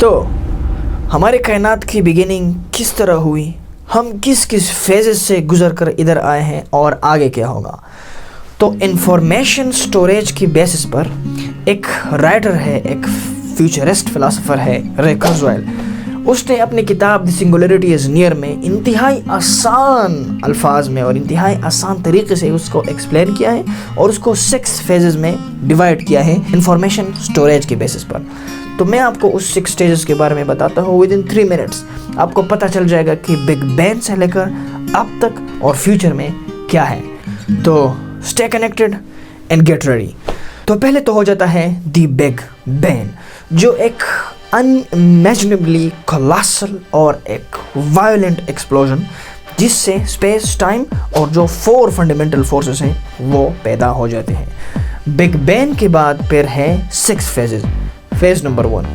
تو ہمارے کائنات کی بگننگ کس طرح ہوئی، ہم کس کس فیزز سے گزر کر ادھر آئے ہیں اور آگے کیا ہوگا. تو انفارمیشن سٹوریج کی بیسس پر ایک رائٹر ہے، ایک فیوچرسٹ فلاسفر ہے، رے کورزویل. اس نے اپنی کتاب دی سنگولیرٹی از نیئر میں انتہائی آسان الفاظ میں اور انتہائی آسان طریقے سے اس کو ایکسپلین کیا ہے اور اس کو 6 فیزز میں ڈیوائڈ کیا ہے انفارمیشن سٹوریج کی بیسس پر. تو میں آپ کو اس 6 سٹیجز کے بارے میں بتاتا ہوں. ود ان 3 منٹس آپ کو پتہ چل جائے گا کہ بگ بینگ سے لے کر اب تک اور فیوچر میں کیا ہے. تو stay connected and get ready. تو پہلے تو ہو جاتا ہے دی بگ بینگ، جو ایک unimaginably colossal اور ایک وائلنٹ ایکسپلوژن جس سے اسپیس ٹائم اور جو 4 فنڈامنٹل فورسز ہیں وہ پیدا ہو جاتے ہیں. بگ بینگ کے بعد پھر ہے 6 فیزز. فیز نمبر 1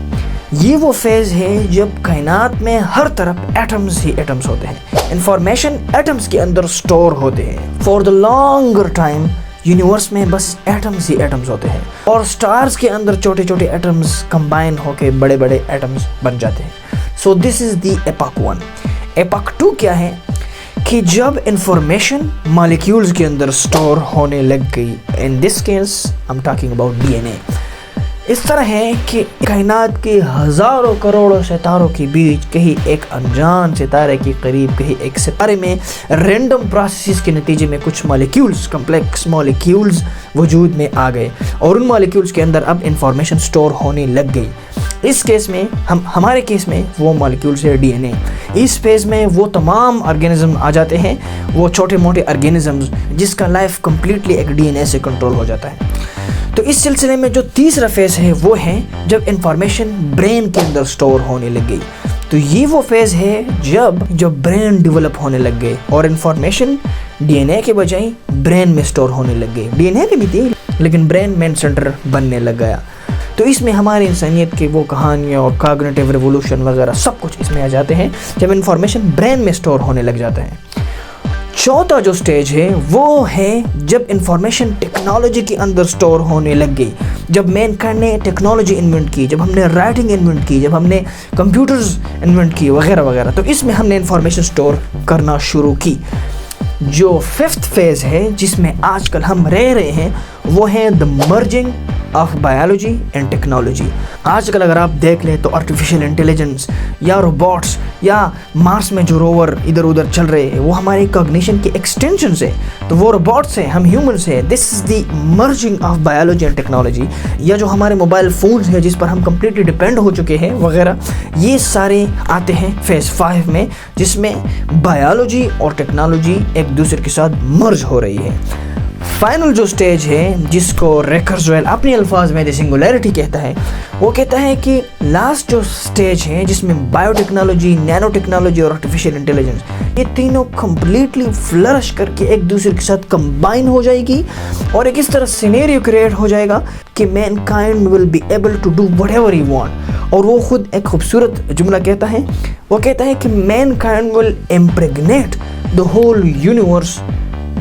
یہ وہ فیز ہے جب کائنات میں ہر طرف ایٹمز ہی ایٹمز ہوتے ہیں، انفارمیشن ایٹمز کے اندر سٹور ہوتے ہیں. For the longer time universe میں بس ایٹمز ہی ایٹمز ہوتے ہیں اور سٹارز کے اندر چھوٹے چھوٹے ایٹمز کمبائن ہو کے بڑے بڑے ایٹمز بن جاتے ہیں. سو دس از دی ایپاک 1. ایپاک 2 کیا ہے کہ جب انفارمیشن مالیکیولز کے اندر سٹور ہونے لگ گئی. In this case I am talking about D N A. اس طرح ہے کہ کائنات کے ہزاروں کروڑوں ستاروں کے بیچ کہیں ایک انجان ستارے کے قریب کہیں ایک ستارے میں رینڈم پروسیسز کے نتیجے میں کچھ مالیکیولز، کمپلیکس مالیکیولز وجود میں آ گئے اور ان مالیکیولز کے اندر اب انفارمیشن سٹور ہونے لگ گئی. اس کیس میں ہمارے کیس میں وہ مالیکیولز ہے D N A. Us phase میں وہ تمام آرگینزم آ جاتے ہیں، وہ چھوٹے موٹے آرگینزمز جس کا لائف کمپلیٹلی ایک ڈی این اے سے کنٹرول ہو جاتا ہے. تو اس سلسلے میں جو تیسرا فیز ہے وہ ہے جب انفارمیشن برین کے اندر سٹور ہونے لگ گئی. تو یہ وہ فیز ہے جب برین ڈیولپ ہونے لگ گئے اور انفارمیشن ڈی این اے کے بجائے برین میں سٹور ہونے لگ گئی. ڈی این اے میں بھی تھی لیکن برین مین سینٹر بننے لگ گیا. تو اس میں ہماری انسانیت کی وہ کہانیاں اور کاگنیٹیو ریولوشن وغیرہ سب کچھ اس میں آ جاتے ہیں جب انفارمیشن برین میں سٹور ہونے لگ جاتا ہے. چوتھا جو سٹیج ہے وہ ہے جب انفارمیشن ٹیکنالوجی کے اندر سٹور ہونے لگ گئی. جب مین کائنڈ نے ٹیکنالوجی انوینٹ کی، جب ہم نے رائٹنگ انوینٹ کی، جب ہم نے کمپیوٹرز انوینٹ کی وغیرہ وغیرہ، تو اس میں ہم نے انفارمیشن سٹور کرنا شروع کی. جو 5th فیز ہے جس میں آج کل ہم رہ رہے ہیں وہ ہے the merging of biology and technology. آج کل اگر آپ دیکھ لیں تو آرٹیفیشیل انٹیلیجنس یا روبوٹس یا مارس میں جو روور ادھر ادھر چل رہے ہیں وہ ہماری کوگنیشن کی ایکسٹینشنز ہے. تو وہ روبوٹس ہیں، ہم ہیومنس ہیں. This is the merging of biology and technology. یا جو ہمارے موبائل فونز ہیں جس پر ہم کمپلیٹلی ڈپینڈ ہو چکے ہیں وغیرہ، یہ سارے آتے ہیں فیز 5 میں جس میں بایولوجی اور ٹیکنالوجی ایک دوسرے کے ساتھ مرج ہو رہی ہے. فائنل جو سٹیج ہے جس کو رے کورزویل اپنے الفاظ میں دی سنگولیرٹی کہتا ہے، وہ کہتا ہے کہ لاسٹ جو سٹیج ہے جس میں بایو ٹیکنالوجی، نینو ٹیکنالوجی اور آرٹیفیشیل انٹیلیجنس یہ تینوں کمپلیٹلی فلرش کر کے ایک دوسرے کے ساتھ کمبائن ہو جائے گی اور ایک اس طرح سینیریو کریٹ ہو جائے گا کہ mankind will be able to do whatever he want. اور وہ خود ایک خوبصورت جملہ کہتا ہے، وہ کہتا ہے کہ mankind will impregnate the whole universe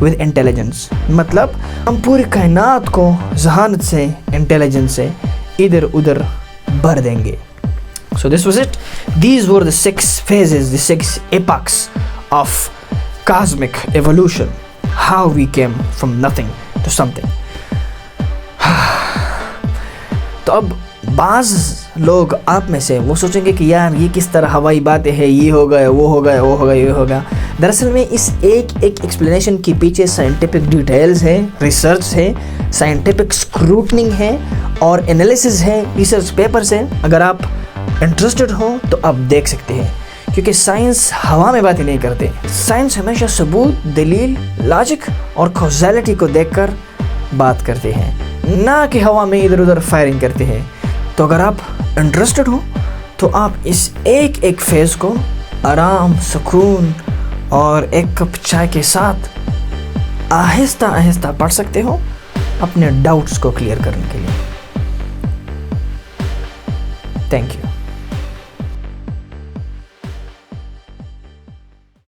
with intelligence. مطلب ہم پوری کائنات کو ذہانت سے، انٹیلیجنس سے ادھر ادھر بھر دیں گے. So this was it. These were the 6 phases, the 6 epochs of cosmic evolution. How we came from nothing to something. تو اب بعض لوگ آپ میں سے وہ سوچیں گے کہ یار یہ کس طرح ہوائی باتیں ہیں، یہ ہو گیا، وہ ہو گیا، وہ ہو گیا، یہ ہو گیا. دراصل میں اس ایک ایکسپلینیشن کے پیچھے سائنٹیفک ڈیٹیلز ہے، ریسرچ ہے، سائنٹیفک اسکروٹننگ ہے اور انالیسز ہے، ریسرچ پیپرز ہیں. اگر آپ انٹرسٹڈ ہوں تو آپ دیکھ سکتے ہیں کیونکہ سائنس ہوا میں باتیں نہیں کرتے. سائنس ہمیشہ ثبوت، دلیل، لاجک اور کوزیلٹی کو دیکھ کر بات کرتے ہیں، نہ کہ ہوا میں ادھر ادھر فائرنگ کرتے ہیں. تو اگر آپ انٹرسٹڈ ہو تو آپ اس ایک فیز کو آرام، سکون اور ایک کپ چائے کے ساتھ آہستہ آہستہ پڑھ سکتے ہو اپنے ڈاؤٹس کو کلیئر کرنے کے لیے. Thank you.